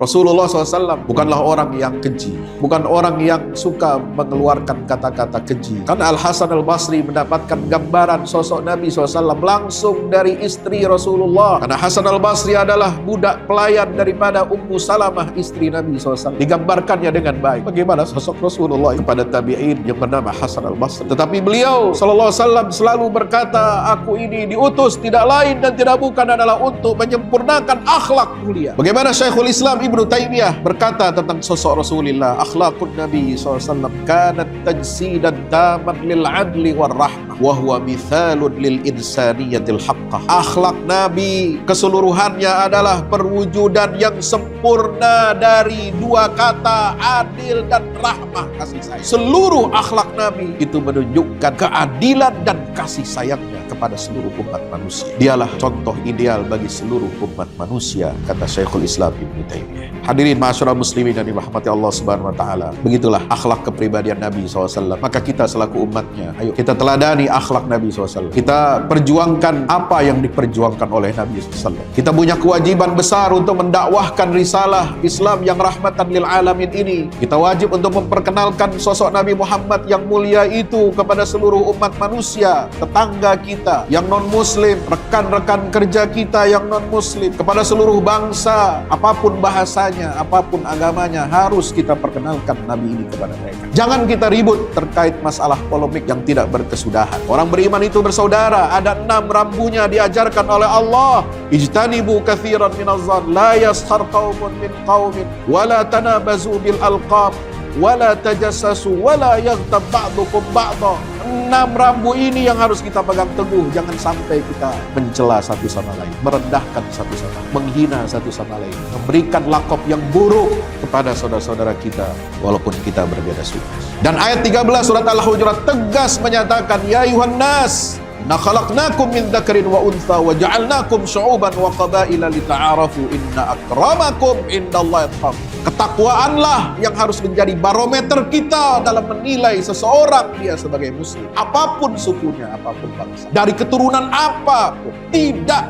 Rasulullah SAW bukanlah orang yang keji, bukan orang yang suka mengeluarkan kata-kata keji. Karena Al-Hasan Al-Basri mendapatkan gambaran sosok Nabi SAW langsung dari istri Rasulullah. Karena Hasan Al-Basri adalah budak pelayan daripada Ummu Salamah, istri Nabi SAW. Digambarkannya dengan baik bagaimana sosok Rasulullah kepada tabi'in yang bernama Hasan Al-Basri. Tetapi beliau SAW selalu berkata, aku ini diutus tidak lain dan tidak bukan adalah untuk menyempurnakan akhlak mulia. Bagaimana Syekhul Islam Ibnu Taimiyah berkata tentang sosok Rasulullah, akhlakun Nabi SAW kanat tajsidan taman lil adli war rahmah wa huwa mithalun lil insaniyatil haqqah. Akhlak Nabi keseluruhannya adalah perwujudan yang sempurna dari dua kata adil dan rahmah, kasih sayang. Seluruh akhlak Nabi itu menunjukkan keadilan dan kasih sayangnya kepada seluruh umat manusia. Dialah contoh ideal bagi seluruh umat manusia, kata Syekhul Islam Ibnu Taimiyah. Hadirin ma'asyiral muslimin yang dirahmati Allah Subhanahu wa taala. Begitulah akhlak kepribadian Nabi SAW. Maka kita selaku umatnya, ayo kita teladani akhlak Nabi SAW. Kita perjuangkan apa yang diperjuangkan oleh Nabi SAW. Kita punya kewajiban besar untuk mendakwahkan risalah Islam yang rahmatan lil alamin ini. Kita wajib untuk memperkenalkan sosok Nabi Muhammad yang mulia itu kepada seluruh umat manusia, tetangga kita yang non-muslim, rekan-rekan kerja kita yang non-muslim, kepada seluruh bangsa, apapun bahasanya, apapun agamanya, harus kita perkenalkan Nabi ini kepada mereka. Jangan kita ribut terkait masalah polemik yang tidak berkesudahan. Orang beriman itu bersaudara. Ada 6 rambunya diajarkan oleh Allah. Ijtanibu katsiran minadh-dhann la yaskhar qaumun min qaumin wala tanabazu bil alqab wala tajassasu wala yaghtab ba'dukum ba'dha. 6 rambu ini yang harus kita pegang teguh. Jangan sampai kita mencela satu sama lain, merendahkan satu sama lain, menghina satu sama lain, memberikan lakop yang buruk kepada saudara-saudara kita walaupun kita berbeda suku. Dan ayat 13 surat Al-Hujurat tegas menyatakan, ya ayuhan nas, inna khalaqnakum min dzakarin wa untha wa ja'alnakum syu'uban wa qabaila lita'arafu inna akramakum indallahi atqakum. Ketakwaanlah yang harus menjadi barometer kita dalam menilai seseorang dia sebagai muslim. Apapun sukunya, apapun bangsa, dari keturunan apapun, tidak.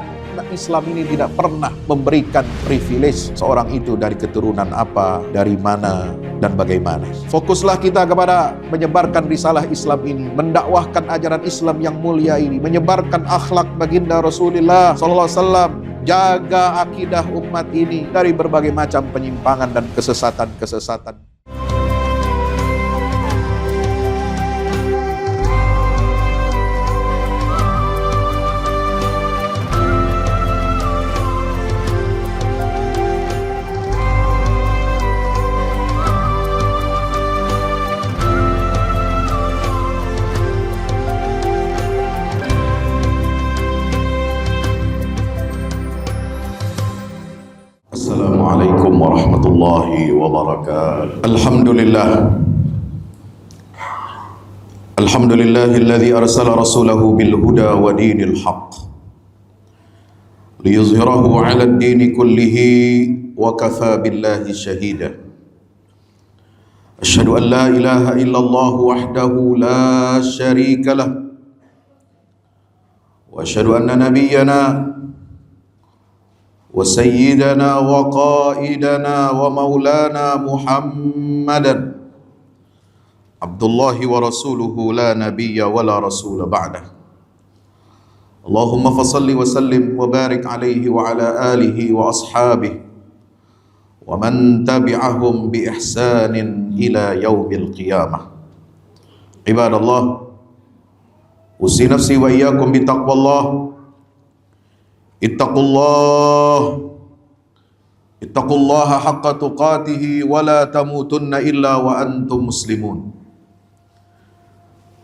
Islam ini tidak pernah memberikan privilege seorang itu dari keturunan apa, dari mana, dan bagaimana. Fokuslah kita kepada menyebarkan risalah Islam ini, mendakwahkan ajaran Islam yang mulia ini, menyebarkan akhlak baginda Rasulullah SAW. Jaga akidah umat ini dari berbagai macam penyimpangan dan kesesatan-kesesatan. Assalamualaikum warahmatullahi wabarakatuh. Alhamdulillahilladzi arsala rasulahu bil huda wa dinil haqq liyuzhirahu 'ala ad-dini kullihi wa kafa billahi shahida. Asyhadu an la ilaha illallah wahdahu la syarika lah wa asyhadu anna nabiyyana wa sayyidana wa qaidana wa maulana Muhammadan Abdullahi wa rasuluhu la nabiyya wa la rasula ba'dah. Allahumma fasalli wa sallim wa barik alaihi wa ala alihi wa ashabihi wa man tabi'ahum bi ihsanin ila yaumil qiyamah. Ibadallah, usi nafsi wa iyyakum bi taqwallah. Ittaqullaha haqqa tuqatihi wa la tamutunna illa wa antum muslimun.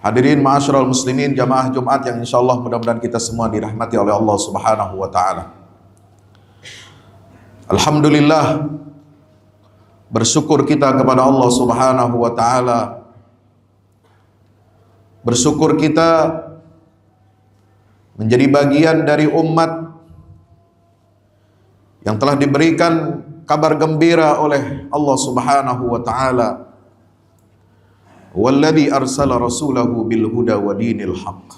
Hadirin ma'asyiral muslimin, jamaah Jumat yang insyaallah mudah-mudahan kita semua dirahmati oleh Allah Subhanahu wa taala. Alhamdulillah, bersyukur kita kepada Allah Subhanahu wa taala. Bersyukur kita menjadi bagian dari umat yang telah diberikan kabar gembira oleh Allah Subhanahu wa taala. Walladzi arsala rasulahu bil huda wa dinil haqq.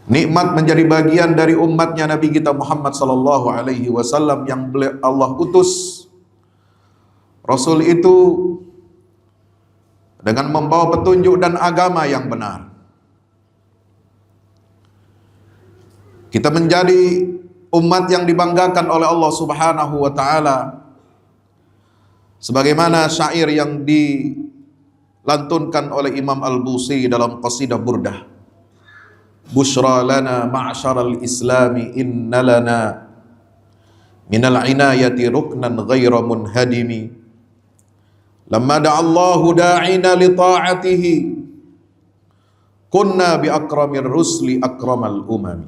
Nikmat menjadi bagian dari umatnya Nabi kita Muhammad sallallahu alaihi wasallam yang Allah utus. Rasul itu dengan membawa petunjuk dan agama yang benar. Kita menjadi umat yang dibanggakan oleh Allah Subhanahu wa taala. Sebagaimana syair yang dilantunkan oleh Imam Al-Busiri dalam qasidah Burdah. Bushra lana ma'syaral islami inna lana minal inayati ruknan ghaira munhadimi. Lamma da'allahu da'ina li ta'atihi kunna bi akramir rusli akramal umami.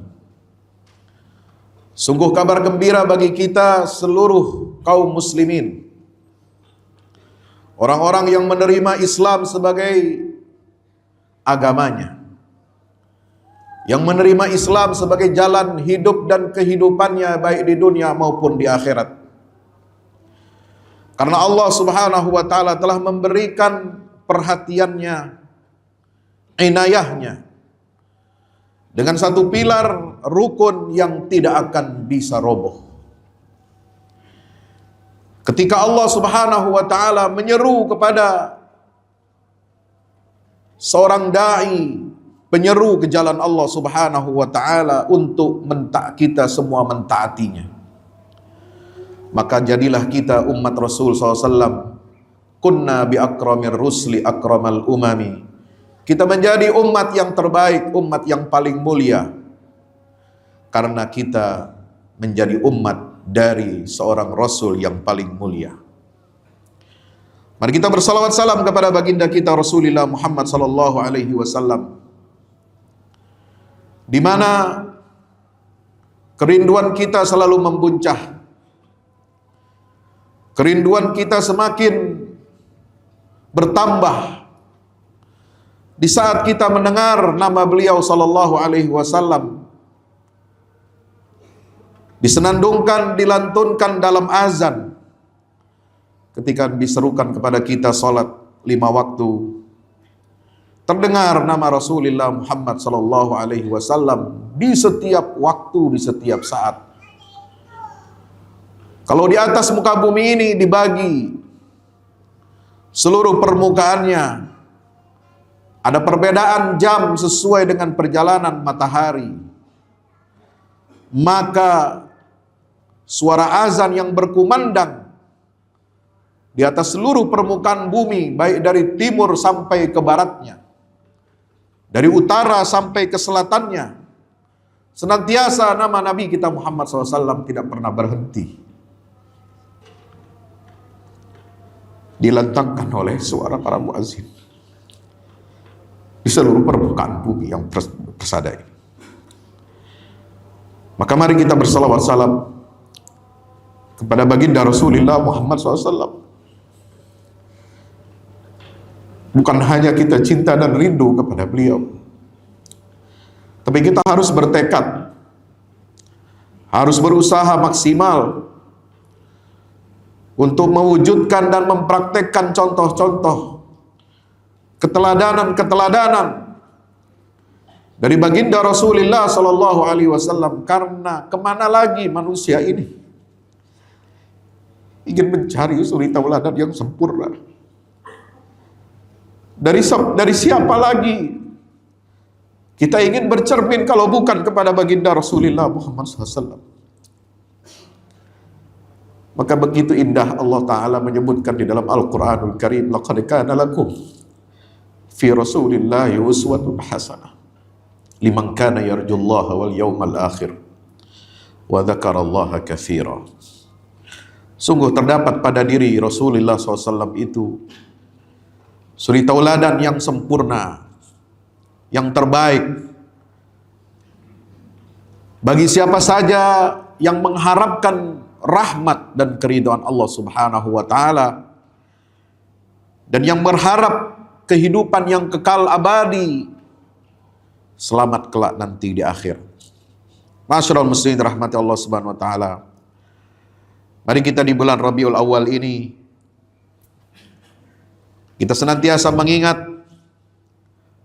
Sungguh kabar gembira bagi kita seluruh kaum muslimin, orang-orang yang menerima Islam sebagai agamanya, yang menerima Islam sebagai jalan hidup dan kehidupannya baik di dunia maupun di akhirat. Karena Allah Subhanahu wa taala telah memberikan perhatiannya, inayahnya dengan satu pilar rukun yang tidak akan bisa roboh. Ketika Allah Subhanahu wa taala menyeru kepada seorang dai, penyeru ke jalan Allah Subhanahu wa taala untuk kita semua mentaatinya, maka jadilah kita umat Rasul SAW. Kunna bi akramir rusli akramal umami. Kita menjadi umat yang terbaik, umat yang paling mulia, karena kita menjadi umat dari seorang Rasul yang paling mulia. Mari kita bersalawat salam kepada baginda kita Rasulullah Muhammad sallallahu alaihi wasallam, di mana kerinduan kita selalu membuncah, kerinduan kita semakin bertambah di saat kita mendengar nama beliau sallallahu alaihi wasallam disenandungkan, dilantunkan dalam azan, ketika diserukan kepada kita salat 5 waktu. Terdengar nama Rasulullah Muhammad sallallahu alaihi wasallam di setiap waktu, di setiap saat. Kalau di atas muka bumi ini dibagi seluruh permukaannya, ada perbedaan jam sesuai dengan perjalanan matahari, maka suara azan yang berkumandang di atas seluruh permukaan bumi, baik dari timur sampai ke baratnya, dari utara sampai ke selatannya, senantiasa nama Nabi kita Muhammad SAW tidak pernah berhenti, dilantangkan oleh suara para muazzin di seluruh permukaan bumi yang persada ini. Maka mari kita bersalawat salam kepada baginda Rasulullah Muhammad SAW. Bukan hanya kita cinta dan rindu kepada beliau, tapi kita harus bertekad, harus berusaha maksimal untuk mewujudkan dan mempraktekkan contoh-contoh keteladanan dari baginda Rasulullah Sallallahu Alaihi Wasallam. Karena kemana lagi manusia ini ingin mencari suri tauladan yang sempurna? Dari siapa lagi kita ingin bercermin kalau bukan kepada baginda Rasulullah Muhammad SAW? Maka begitu indah Allah Ta'ala menyebutkan di dalam Al-Quranul Karim, laqad kana lakum fi Rasulillahi uswatun hasanah liman kana yarjullaha wal yawmal akhir wa dzakarallaha katsira. Sungguh terdapat pada diri Rasulullah SAW itu suri tauladan yang sempurna, yang terbaik bagi siapa saja yang mengharapkan rahmat dan keridhaan Allah Subhanahu wa taala, dan yang berharap kehidupan yang kekal abadi, selamat kelak nanti di akhir. Masyaallah muslimin rahmati Allah Subhanahu wa taala. Mari kita di bulan Rabiul Awal ini kita senantiasa mengingat,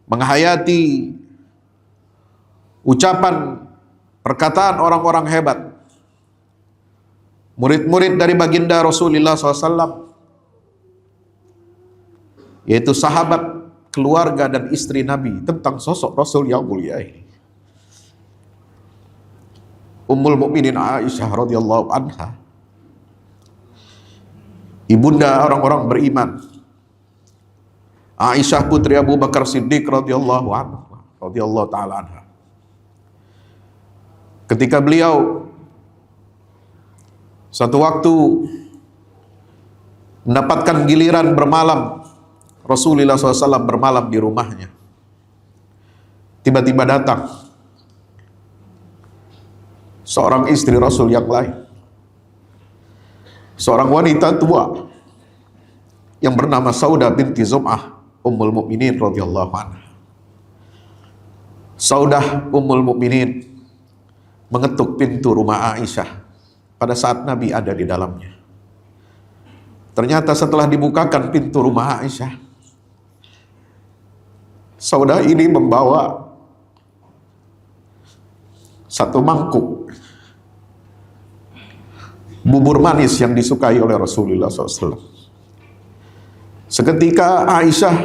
menghayati ucapan, perkataan orang-orang hebat, murid-murid dari baginda Rasulullah SAW, yaitu sahabat, keluarga, dan istri Nabi, tentang sosok Rasul yang mulia ini. Ummul Mukminin Aisyah radhiyallahu anha, ibunda orang-orang beriman, Aisyah putri Abu Bakar Siddiq radhiyallahu taala anha. Ketika beliau satu waktu mendapatkan giliran bermalam, Rasulullah SAW bermalam di rumahnya. Tiba-tiba datang seorang istri Rasul yang lain, seorang wanita tua yang bernama Saudah binti Zum'ah Ummul Mukminin radhiyallahu anha. Saudah Ummul Mukminin mengetuk pintu rumah Aisyah pada saat Nabi ada di dalamnya. Ternyata setelah dibukakan pintu rumah Aisyah, Saudah ini membawa satu mangkuk bubur manis yang disukai oleh Rasulullah SAW. Seketika Aisyah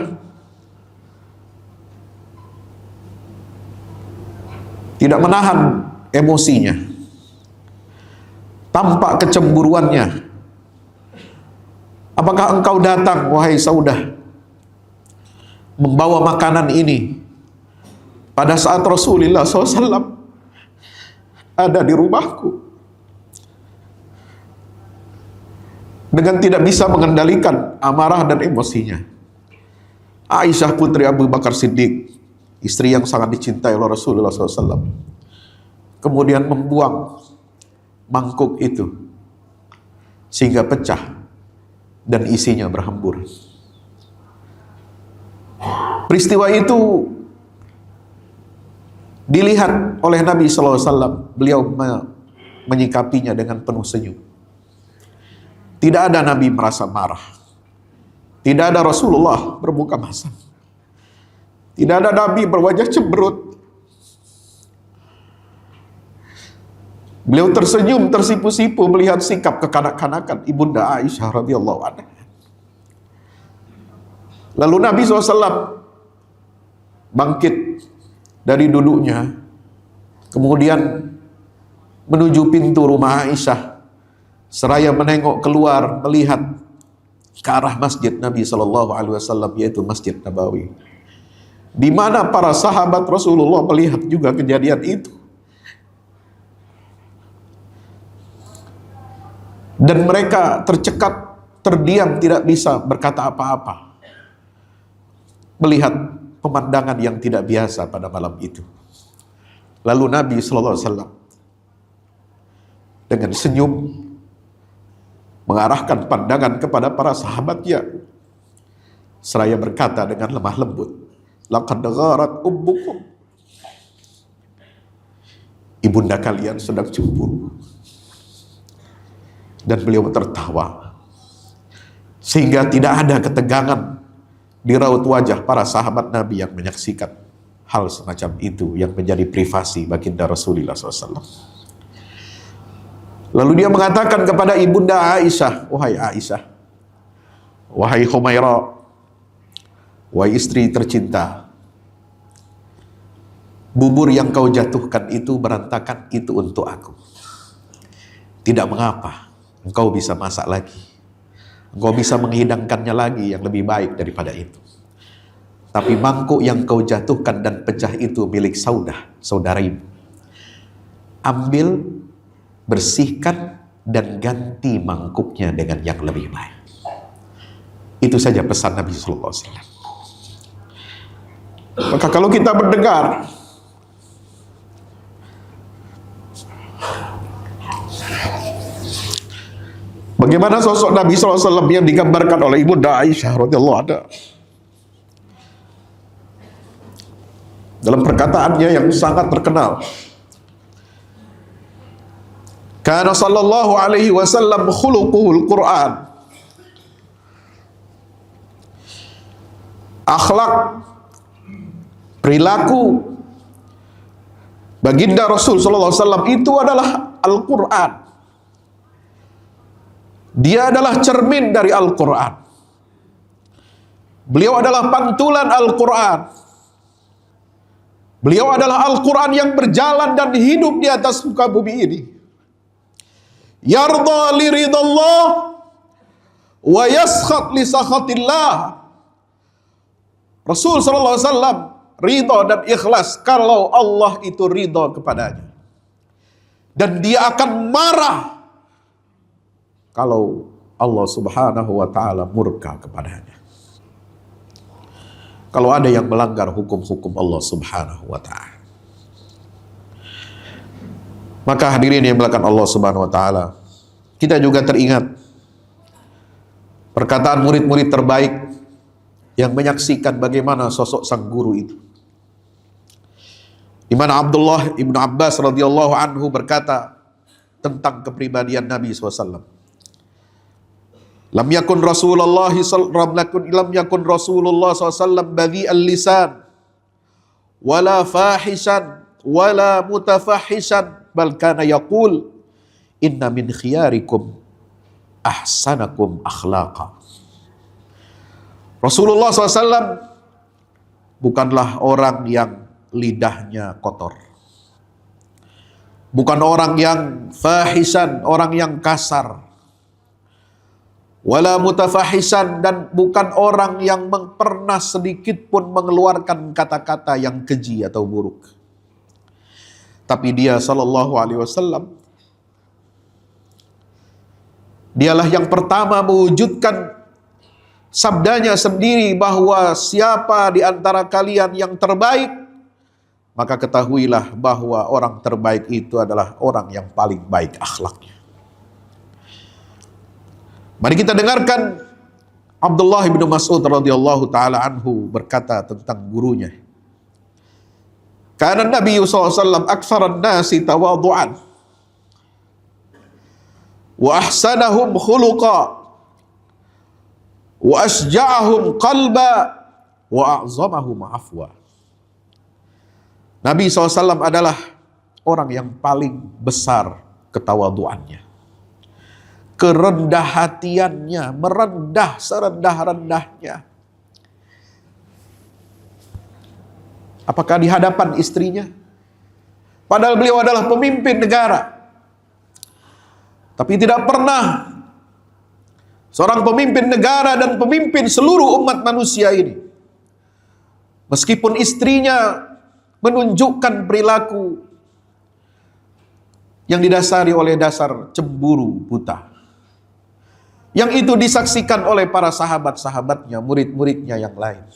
tidak menahan emosinya, tampak kecemburuannya. Apakah engkau datang, wahai Saudah, membawa makanan ini pada saat Rasulullah SAW ada di rumahku? Dengan tidak bisa mengendalikan amarah dan emosinya, Aisyah putri Abu Bakar Siddiq, istri yang sangat dicintai oleh Rasulullah SAW, kemudian membuang mangkuk itu sehingga pecah dan isinya berhambur. Peristiwa itu dilihat oleh Nabi SAW. Beliau menyikapinya dengan penuh senyum. Tidak ada Nabi merasa marah. Tidak ada Rasulullah bermuka masam. Tidak ada Nabi berwajah cemberut. Beliau tersenyum, tersipu-sipu melihat sikap kekanak-kanakan ibunda Aisyah radhiyallahu anha. Lalu Nabi SAW bangkit dari duduknya, kemudian menuju pintu rumah Aisyah, seraya menengok keluar melihat ke arah masjid Nabi SAW, yaitu Masjid Nabawi, di mana para sahabat Rasulullah melihat juga kejadian itu. Dan mereka tercekat, terdiam, tidak bisa berkata apa-apa melihat pemandangan yang tidak biasa pada malam itu. Lalu Nabi SAW dengan senyum mengarahkan pandangan kepada para sahabatnya, seraya berkata dengan lemah lembut, "Laqad gharat ummukum." Ibunda kalian sedang cemburu. Dan beliau tertawa, sehingga tidak ada ketegangan di raut wajah para sahabat Nabi yang menyaksikan hal semacam itu yang menjadi privasi baginda Rasulullah SAW. Lalu dia mengatakan kepada ibunda Aisyah, "Wahai Aisyah, wahai Humairah, wahai istri tercinta, bubur yang kau jatuhkan itu berantakan, itu untuk aku. Tidak mengapa, engkau bisa masak lagi, engkau bisa menghidangkannya lagi yang lebih baik daripada itu. Tapi mangkuk yang kau jatuhkan dan pecah itu milik Saudah, saudarimu. Ambil, bersihkan, dan ganti mangkuknya dengan yang lebih baik." Itu saja pesan Nabi SAW. Maka kalau kita mendengar bagaimana sosok Nabi SAW yang digambarkan oleh ibunda Aisyah radhiyallahu anha dalam perkataannya yang sangat terkenal, "Kana sallallahu alaihi wasallam khuluquhul Qur'an." Akhlak, perilaku Baginda Rasul sallallahu alaihi wasallam itu adalah Al-Qur'an. Dia adalah cermin dari Al-Qur'an. Beliau adalah pantulan Al-Qur'an. Beliau adalah Al-Qur'an yang berjalan dan hidup di atas muka bumi ini. Yarda li ridallah wa yaskhat li sakhatillah. Rasul sallallahu alaihi wasallam ridha dan ikhlas kalau Allah itu ridha kepadanya. Dan dia akan marah kalau Allah Subhanahu wa taala murka kepadanya. Kalau ada yang melanggar hukum-hukum Allah Subhanahu wa taala. Maka hadirin yang melakukan Allah Subhanahu wa taala, kita juga teringat perkataan murid-murid terbaik yang menyaksikan bagaimana sosok sang guru itu. Di mana Abdullah ibnu Abbas radhiyallahu anhu berkata tentang kepribadian Nabi SAW. Lam yakun Rasulullah SAW badhi'al lisan wala fahishan wala mutafahishan bal kana yaqul inna min khiyarikum ahsanakum akhlaqa. Rasulullah SAW bukanlah orang yang lidahnya kotor, bukan orang yang fahisan, orang yang kasar, wala mutafahisan, dan bukan orang yang pernah sedikit pun mengeluarkan kata-kata yang keji atau buruk. Tapi dia sallallahu alaihi wasallam, dialah yang pertama mewujudkan sabdanya sendiri bahwa siapa di antara kalian yang terbaik, maka ketahuilah bahwa orang terbaik itu adalah orang yang paling baik akhlaknya. Mari kita dengarkan Abdullah bin Mas'ud radhiyallahu taala anhu berkata tentang gurunya. Kana Nabi sallallahu alaihi wasallam aktsaran nasi tawadhu'an wa ahsanahum khuluqa wa asja'ahum qalba wa a'zamahum afwa. Nabi SAW adalah orang yang paling besar ketawaduannya, kerendah hatiannya, merendah serendah-rendahnya. Apakah di hadapan istrinya? Padahal beliau adalah pemimpin negara. Tapi tidak pernah seorang pemimpin negara dan pemimpin seluruh umat manusia ini, meskipun istrinya menunjukkan perilaku yang didasari oleh dasar cemburu buta, yang itu disaksikan oleh para sahabat-sahabatnya, murid-muridnya yang lain,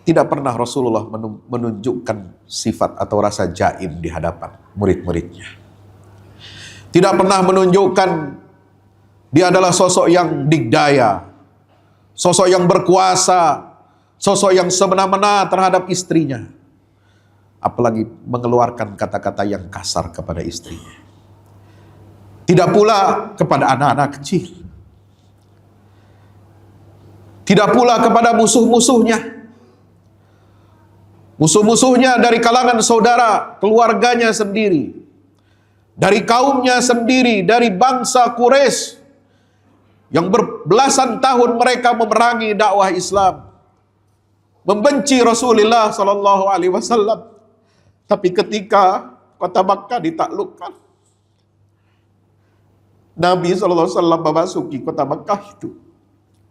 tidak pernah Rasulullah menunjukkan sifat atau rasa jaim di hadapan murid-muridnya. Tidak pernah menunjukkan dia adalah sosok yang digdaya, sosok yang berkuasa, sosok yang semena-mena terhadap istrinya, apalagi mengeluarkan kata-kata yang kasar kepada istrinya. Tidak pula kepada anak-anak kecil. Tidak pula kepada musuh-musuhnya. Musuh-musuhnya dari kalangan saudara, keluarganya sendiri, dari kaumnya sendiri, dari bangsa Quraisy yang berbelasan tahun mereka memerangi dakwah Islam, membenci Rasulullah sallallahu alaihi wasallam. Tapi ketika kota Makkah ditaklukkan, Nabi SAW memasuki kota Makkah itu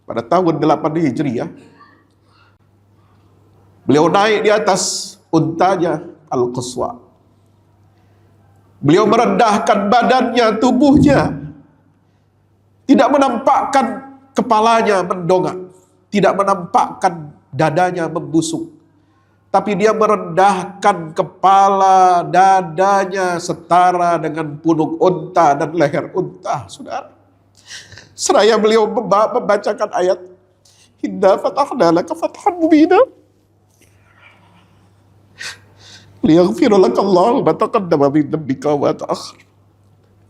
pada tahun 8 Hijriah. Beliau naik di atas untanya Al-Qaswa. Beliau merendahkan badannya, tubuhnya, tidak menampakkan kepalanya mendongak, tidak menampakkan dadanya membusuk. Tapi dia merendahkan kepala, dadanya setara dengan punuk unta dan leher unta, saudara. Seraya beliau membacakan ayat, Inna fatahna laka fathan mubina, liyaghfira laka Allahu ma taqaddama min dhanbika wa ma ta'akhkhar,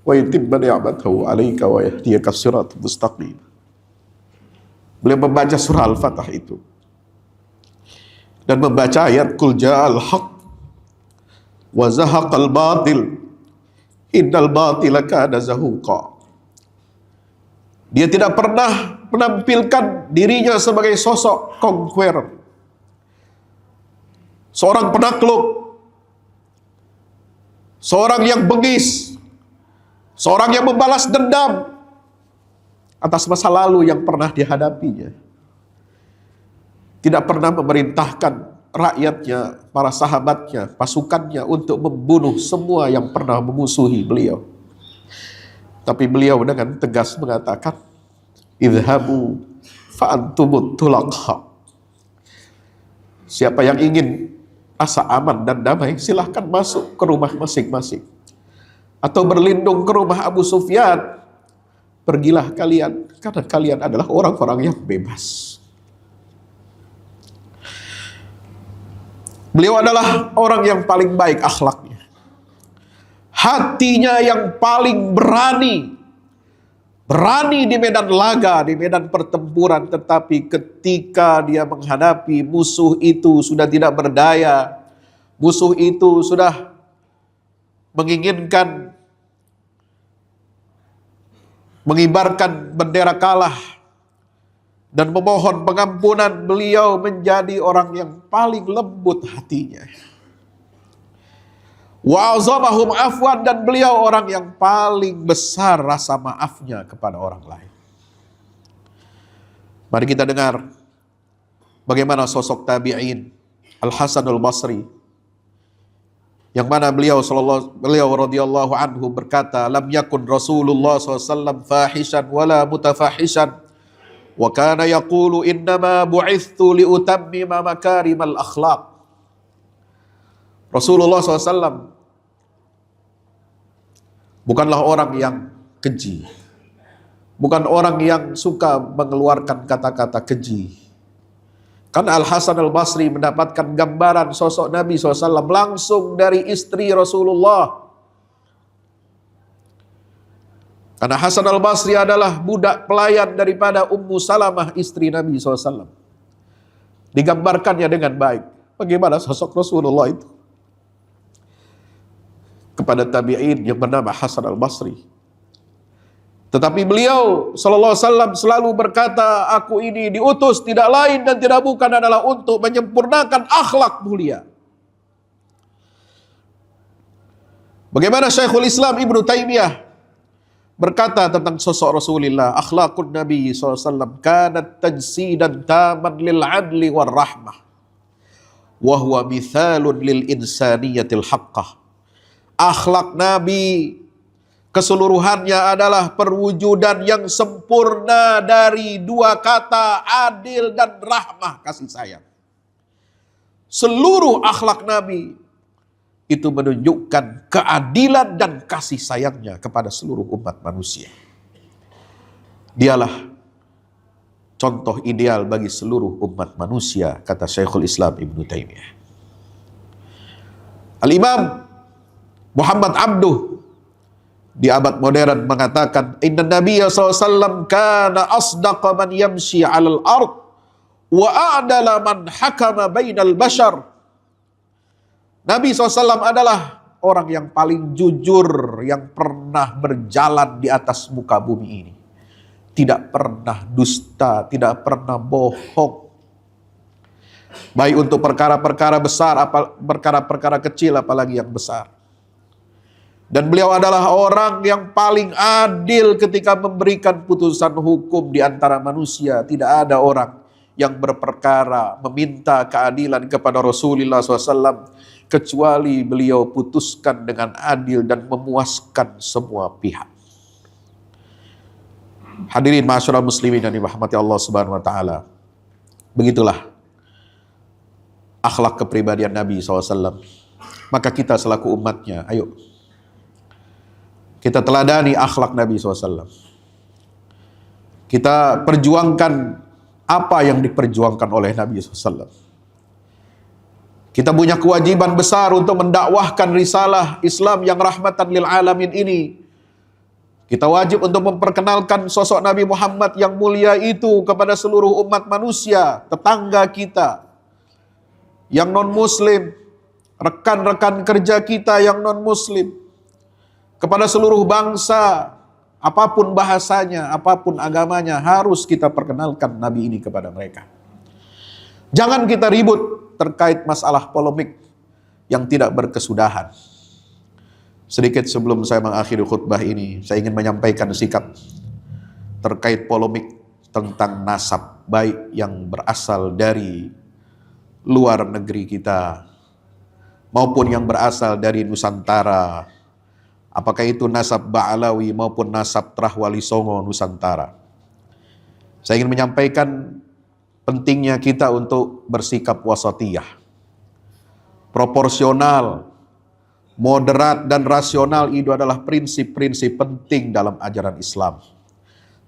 wa yutimma ni'matahu 'alaika wa yahdiyaka siratan mustaqim. Beliau membaca surah Al-Fatah itu dan membaca ayat Qul ja'al haq wa zahaqal batil innal batila kana zahuqa. Dia tidak pernah menampilkan dirinya sebagai sosok conqueror, seorang penakluk, seorang yang bengis, seorang yang membalas dendam atas masa lalu yang pernah dihadapinya. Tidak pernah memerintahkan rakyatnya, para sahabatnya, pasukannya untuk membunuh semua yang pernah memusuhi beliau. Tapi beliau dengan tegas mengatakan, idhabu fa'antumut tulaqha. Siapa yang ingin asa aman dan damai, silahkan masuk ke rumah masing-masing. Atau berlindung ke rumah Abu Sufyan. Pergilah kalian, karena kalian adalah orang-orang yang bebas. Beliau adalah orang yang paling baik akhlaknya. Hatinya yang paling berani. Berani di medan laga, di medan pertempuran. Tetapi ketika dia menghadapi musuh itu sudah tidak berdaya. Musuh itu sudah menginginkan mengibarkan bendera kalah dan memohon pengampunan, beliau menjadi orang yang paling lembut hatinya. Wa azamahum afwan, dan beliau orang yang paling besar rasa maafnya kepada orang lain. Mari kita dengar bagaimana sosok tabi'in Al-Hasan Al-Basri, yang mana beliau radhiyallahu anhu berkata, lam yakun Rasulullah SAW fahishan wala mutafahishan, wa kana yaqulu innama bu'ithtu liutammima makarimal akhlaq. Rasulullah SAW bukanlah orang yang keji, bukan orang yang suka mengeluarkan kata-kata keji. Karena Al-Hasan Al-Basri mendapatkan gambaran sosok Nabi SAW langsung dari istri Rasulullah. Karena Hasan Al-Basri adalah budak pelayan daripada Ummu Salamah, istri Nabi SAW. Digambarkannya dengan baik bagaimana sosok Rasulullah itu kepada tabi'in yang bernama Hasan Al-Basri. Tetapi beliau sallallahu alaihi wasallam selalu berkata, aku ini diutus tidak lain dan tidak bukan adalah untuk menyempurnakan akhlak mulia. Bagaimana Syekhul Islam Ibnu Taimiyah berkata tentang sosok Rasulullah, akhlakun Nabi SAW kanat tajsidan taman lil adli war rahmah, wa huwa mithalun lil insaniyatil haqqah. Akhlak Nabi keseluruhannya adalah perwujudan yang sempurna dari dua kata, adil dan rahmah, kasih sayang. Seluruh akhlak Nabi itu menunjukkan keadilan dan kasih sayangnya kepada seluruh umat manusia. Dialah contoh ideal bagi seluruh umat manusia, kata Syekhul Islam Ibnu Taimiyah. Al-Imam Muhammad Abduh di abad modern mengatakan, inna Nabiya SAW kana asdaqa man yamshi 'alal ard wa a'dala man hakama bainal bashar. Nabi SAW adalah orang yang paling jujur yang pernah berjalan di atas muka bumi ini. Tidak pernah dusta, tidak pernah bohong. Baik untuk perkara-perkara besar, perkara-perkara kecil, apalagi yang besar. Dan beliau adalah orang yang paling adil ketika memberikan putusan hukum di antara manusia. Tidak ada orang yang berperkara meminta keadilan kepada Rasulullah SAW kecuali beliau putuskan dengan adil dan memuaskan semua pihak. Hadirin ma'asyiral muslimin yang dirahmati Allah Subhanahu wa taala. Begitulah akhlak kepribadian Nabi SAW. Maka kita selaku umatnya, ayo kita teladani akhlak Nabi SAW. Kita perjuangkan apa yang diperjuangkan oleh Nabi SAW. Kita punya kewajiban besar untuk mendakwahkan risalah Islam yang rahmatan lil alamin ini. Kita wajib untuk memperkenalkan sosok Nabi Muhammad yang mulia itu kepada seluruh umat manusia, tetangga kita, yang non-muslim, rekan-rekan kerja kita yang non-muslim, kepada seluruh bangsa, apapun bahasanya, apapun agamanya, harus kita perkenalkan Nabi ini kepada mereka. Jangan kita ribut terkait masalah polemik yang tidak berkesudahan. Sedikit sebelum saya mengakhiri khutbah ini, saya ingin menyampaikan sikap terkait polemik tentang nasab, baik yang berasal dari luar negeri kita maupun yang berasal dari Nusantara. Apakah itu nasab Ba'alawi maupun nasab Trahwali Songo Nusantara. Saya ingin menyampaikan pentingnya kita untuk bersikap wasatiyah, proporsional, moderat dan rasional. Itu adalah prinsip-prinsip penting dalam ajaran Islam.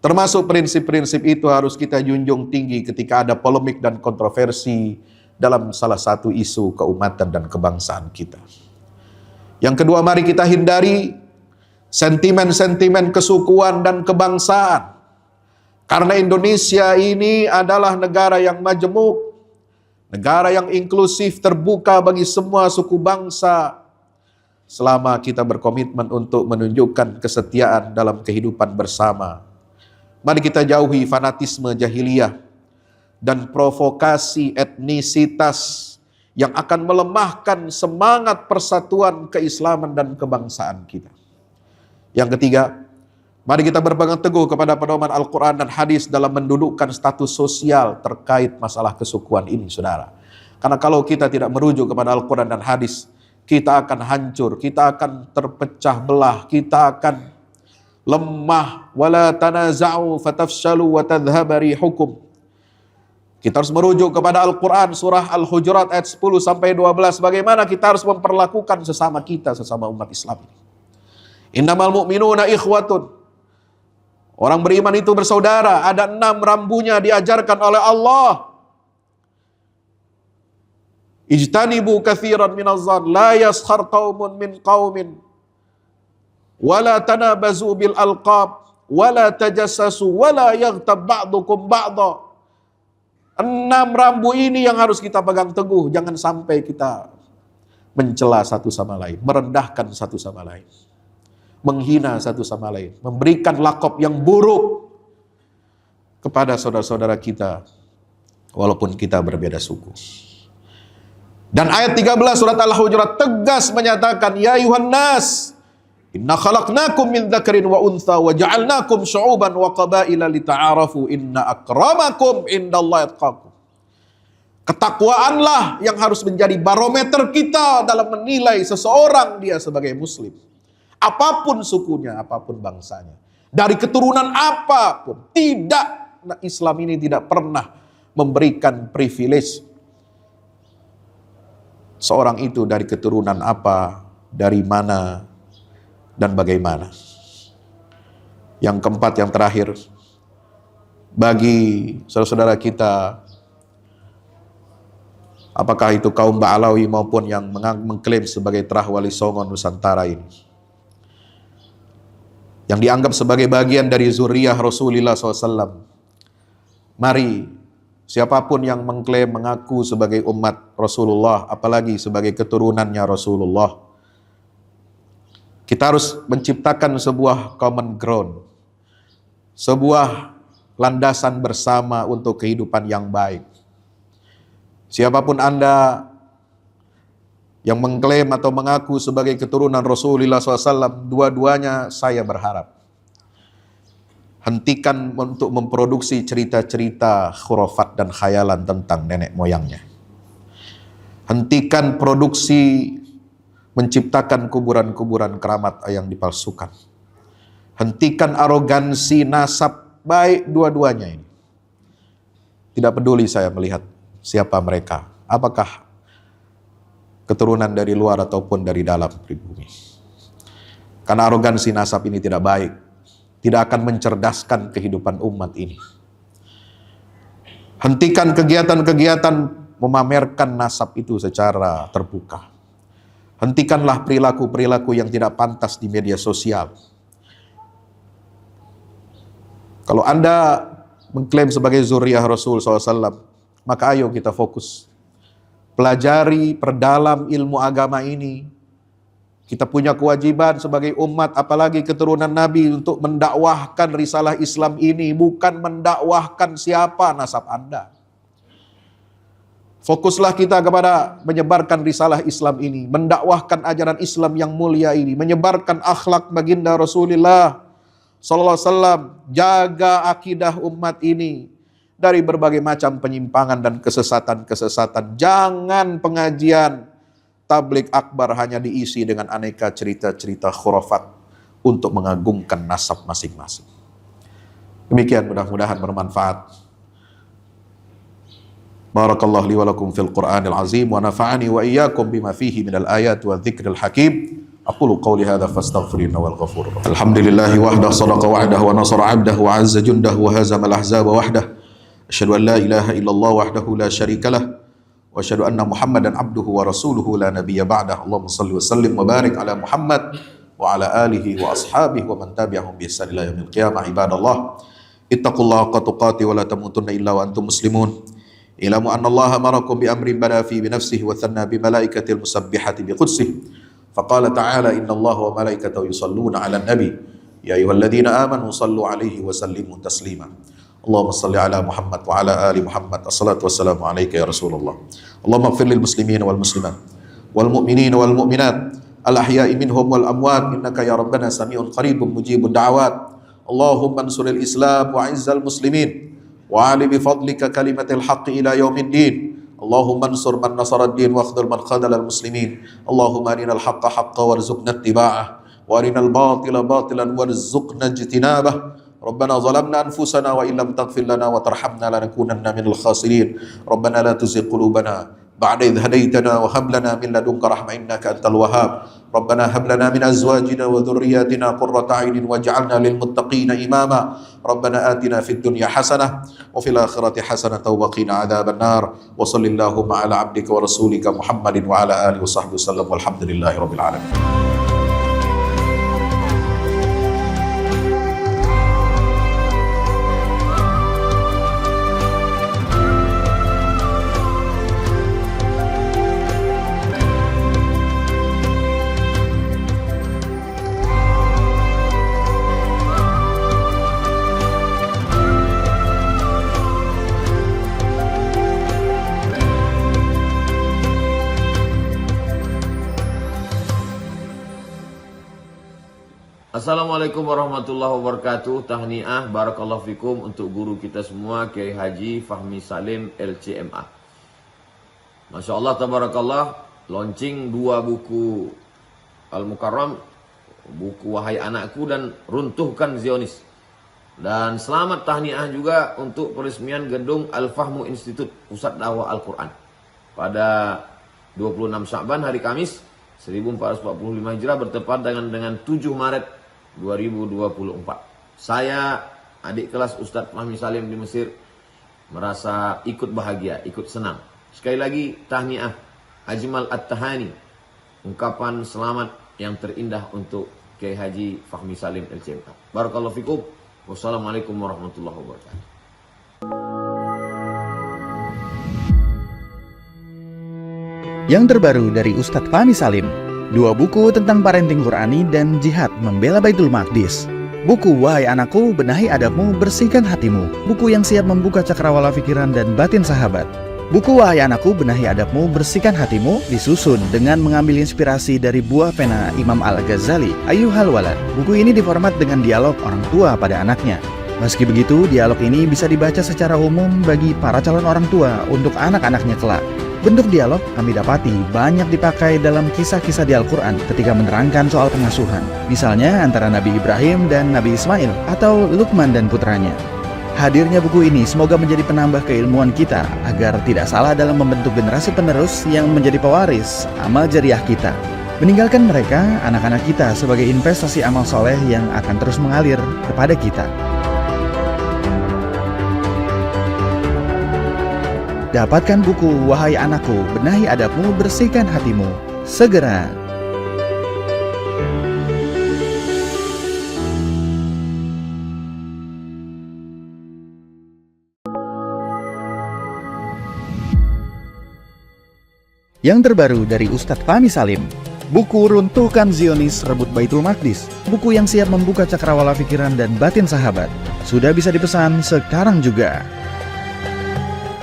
Termasuk prinsip-prinsip itu harus kita junjung tinggi ketika ada polemik dan kontroversi dalam salah satu isu keumatan dan kebangsaan kita. Yang kedua, mari kita hindari sentimen-sentimen kesukuan dan kebangsaan. Karena Indonesia ini adalah negara yang majemuk, negara yang inklusif, terbuka bagi semua suku bangsa. Selama kita berkomitmen untuk menunjukkan kesetiaan dalam kehidupan bersama, mari kita jauhi fanatisme jahiliyah dan provokasi etnisitas yang akan melemahkan semangat persatuan keislaman dan kebangsaan kita. Yang ketiga, mari kita berpegang teguh kepada pedoman Al-Quran dan hadis dalam mendudukkan status sosial terkait masalah kesukuan ini, saudara. Karena kalau kita tidak merujuk kepada Al-Quran dan hadis, kita akan hancur, kita akan terpecah belah, kita akan lemah. Wala tanaza'u fatafshalu wa tadhhaba rihukum. Kita harus merujuk kepada Al-Quran, surah Al-Hujurat ayat 10-12. Bagaimana kita harus memperlakukan sesama kita, sesama umat Islam ini. Innamal mu'minuna ikhwatun. Orang beriman itu bersaudara. Ada 6 rambunya diajarkan oleh Allah. Ijtanibu kathiran minaz-zann la yaskhar qaumun min qaumin wala tanabazu bil alqab wala tajassasu wala yaghtab ba'dukum ba'dha. 6 rambu ini yang harus kita pegang teguh. Jangan sampai kita mencela satu sama lain, merendahkan satu sama lain, menghina satu sama lain, memberikan lakop yang buruk kepada saudara-saudara kita walaupun kita berbeda suku. Dan ayat 13 surat Al-Hujurat tegas menyatakan, ya ayuhan nas, inna khalaqnakum min dzakarin wa untha wa ja'alnakum syu'uban wa qabaila lita'arafu inna akramakum indallahi atqakum. Ketakwaanlah yang harus menjadi barometer kita dalam menilai seseorang dia sebagai muslim. Apapun sukunya, apapun bangsanya, dari keturunan apapun. Tidak, Islam ini tidak pernah memberikan privilege seorang itu dari keturunan apa, dari mana, dan bagaimana. Yang keempat, yang terakhir, bagi saudara-saudara kita, apakah itu kaum Ba'alawi maupun yang mengklaim sebagai Trahwali Songo Nusantara ini, yang dianggap sebagai bagian dari zuriyah Rasulullah SAW. Mari, siapapun yang mengklaim mengaku sebagai umat Rasulullah, apalagi sebagai keturunannya Rasulullah, kita harus menciptakan sebuah common ground, sebuah landasan bersama untuk kehidupan yang baik. Siapapun Anda yang mengklaim atau mengaku sebagai keturunan Rasulullah SAW, dua-duanya saya berharap hentikan untuk memproduksi cerita-cerita khurafat dan khayalan tentang nenek moyangnya. Hentikan produksi menciptakan kuburan-kuburan keramat yang dipalsukan. Hentikan arogansi nasab, baik dua-duanya ini. Tidak peduli saya melihat siapa mereka, apakah keturunan dari luar ataupun dari dalam pribumi. Karena arogansi nasab ini tidak baik, tidak akan mencerdaskan kehidupan umat ini. Hentikan kegiatan-kegiatan memamerkan nasab itu secara terbuka. Hentikanlah perilaku-perilaku yang tidak pantas di media sosial. Kalau Anda mengklaim sebagai zuriyah Rasul SAW, maka ayo kita fokus pelajari, perdalam ilmu agama ini. Kita punya kewajiban sebagai umat, apalagi keturunan Nabi, untuk mendakwahkan risalah Islam ini, bukan mendakwahkan siapa nasab Anda. Fokuslah kita kepada menyebarkan risalah Islam ini, mendakwahkan ajaran Islam yang mulia ini, menyebarkan akhlak baginda Rasulullah sallallahu alaihi wasallam, jaga akidah umat ini dari berbagai macam penyimpangan dan kesesatan-kesesatan. Jangan pengajian tabligh akbar hanya diisi dengan aneka cerita-cerita khurafat untuk mengagungkan nasab masing-masing. Demikian, mudah-mudahan bermanfaat. Barakallahu li wa lakum fil Qur'anil azim wa nafa'ani wa iyyakum bima fihi minal ayati wa dzikril hakim. Aqulu qawli hadza fastaghfiruna wal ghafurur rahim. Alhamdulillahi wahdahu sadaqa wa'dahu wa nasara 'abdahu wa 'azza jundahu wa hazama al-ahzaba wahdahu. Asyhadu an la ilaha illallah wahdahu la syarika lah wa asyhadu anna Muhammadan 'abduhu wa rasuluhu la nabiyya ba'dah. Allahumma shalli wa sallim wa barik ala Muhammad wa ala alihi wa ashabihi wa man tabi'ahum bi ihsan ila yaumil qiyamah. Ibadallah, ittaqullaha haqqa tuqatih wa la tamutunna illa wa antum muslimun. Ilamu anna Allah amarakum bi amrin bada fi bi nafsihi wa thanna bi malaikatil musabbihati bi qudsihi. Faqala ta'ala inna Allah wa malaikatahu yusalluna 'alan nabi ya ayyuhalladzina amanu sallu 'alaihi wa sallimu taslima. Allahumma salli ala Muhammad wa ala ali Muhammad. Assalatu wassalamu alayka ya Rasulullah. Allahumma ighfir lil muslimin wal muslimat wal mu'minin wal mu'minat al ahya'i minhum wal amwat innaka ya rabbana sami'un qaribun mujibud da'awat. Allahumma ansuril Islam wa 'izzal muslimin wa'ali bifadlika kalimatil haqqi ila yaumiddin. Allahumma ansur man nasaraddin wa akhdhul man khadhalal muslimin. Allahumma arinal haqqa haqqan warzuqna ittiba'ah wa arinal batila batilan warzuqna ijtinabah. Rabbana zalamna anfusana wa illam taghfir lana wa tarhamna lanakunanna minal khasirin. Rabbana la tuzigh qulubana ba'da idh hadaytana wa hab lana min ladunka rahmah innaka antal wahhab. Rabbana hab lana min azwajina wa dhurriyyatina qurrata a'yunin waj'alna lil muttaqina imama. Rabbana atina fid dunya hasanah wa fil akhirati hasanah wa qina adzaban nar. Wa sallallahu ala abdika wa rasulika Muhammadin wa ala alihi wa sahbihi wasallam walhamdulillahi rabbil alamin. Assalamualaikum warahmatullahi wabarakatuh. Tahniah barakallahu fikum untuk guru kita semua, Kiai Haji Fahmi Salim LCMA. Masya Allah tabarakallah, launching 2 buku Al-Mukarram, buku Wahai Anakku dan Runtuhkan Zionis. Dan selamat tahniah juga untuk peresmian gedung Al-Fahmu Institute Pusat Dakwah Al-Quran pada 26 Sya'ban hari Kamis 1445 Hijrah bertepatan dengan 7 Maret 2024. Saya, adik kelas Ustadz Fahmi Salim di Mesir, merasa ikut bahagia, ikut senang. Sekali lagi tahniah, ajmal at-tahani, ungkapan selamat yang terindah untuk Kiai Haji Fahmi Salim LCMA. Barakallahu fikum. Wassalamualaikum warahmatullahi wabarakatuh. Yang terbaru dari Ustadz Fahmi Salim, 2 buku tentang parenting Qurani dan jihad membela Baitul Maqdis. Buku Wahai Anakku, Benahi Adabmu, Bersihkan Hatimu, buku yang siap membuka cakrawala pikiran dan batin sahabat. Buku Wahai Anakku, Benahi Adabmu, Bersihkan Hatimu disusun dengan mengambil inspirasi dari buah pena Imam Al-Ghazali, Ayyuhal Walad. Buku ini diformat dengan dialog orang tua pada anaknya. Meski begitu, dialog ini bisa dibaca secara umum bagi para calon orang tua untuk anak-anaknya kelak. Bentuk dialog kami dapati banyak dipakai dalam kisah-kisah di Al-Quran ketika menerangkan soal pengasuhan. Misalnya antara Nabi Ibrahim dan Nabi Ismail atau Luqman dan putranya. Hadirnya buku ini semoga menjadi penambah keilmuan kita agar tidak salah dalam membentuk generasi penerus yang menjadi pewaris amal jariah kita. Meninggalkan mereka, anak-anak kita, sebagai investasi amal soleh yang akan terus mengalir kepada kita. Dapatkan buku Wahai Anakku, Benahi Adabmu, Bersihkan Hatimu segera. Yang terbaru dari Ustadz Fahmi Salim, buku Runtuhkan Zionis Rebut Baitul Maqdis, buku yang siap membuka cakrawala pikiran dan batin sahabat. Sudah bisa dipesan sekarang juga.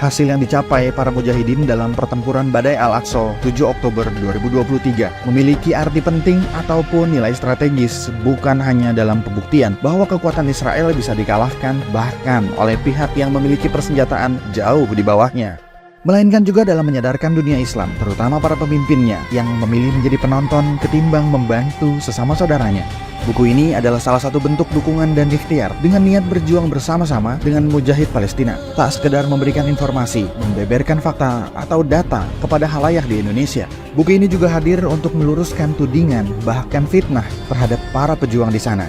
Hasil yang dicapai para mujahidin dalam pertempuran Badai Al-Aqsa 7 Oktober 2023 memiliki arti penting ataupun nilai strategis, bukan hanya dalam pembuktian bahwa kekuatan Israel bisa dikalahkan bahkan oleh pihak yang memiliki persenjataan jauh di bawahnya, melainkan juga dalam menyadarkan dunia Islam, terutama para pemimpinnya yang memilih menjadi penonton ketimbang membantu sesama saudaranya. Buku ini adalah salah satu bentuk dukungan dan ikhtiar dengan niat berjuang bersama-sama dengan mujahid Palestina. Tak sekedar memberikan informasi, membeberkan fakta atau data kepada halayak di Indonesia. Buku ini juga hadir untuk meluruskan tudingan bahkan fitnah terhadap para pejuang di sana.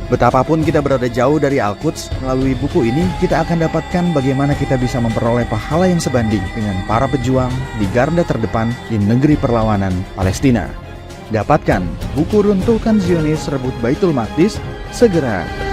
Betapapun kita berada jauh dari Al-Quds, melalui buku ini kita akan dapatkan bagaimana kita bisa memperoleh pahala yang sebanding dengan para pejuang di garda terdepan di negeri perlawanan Palestina. Dapatkan buku Runtuhkan Zionis Rebut Baitul Maqdis segera.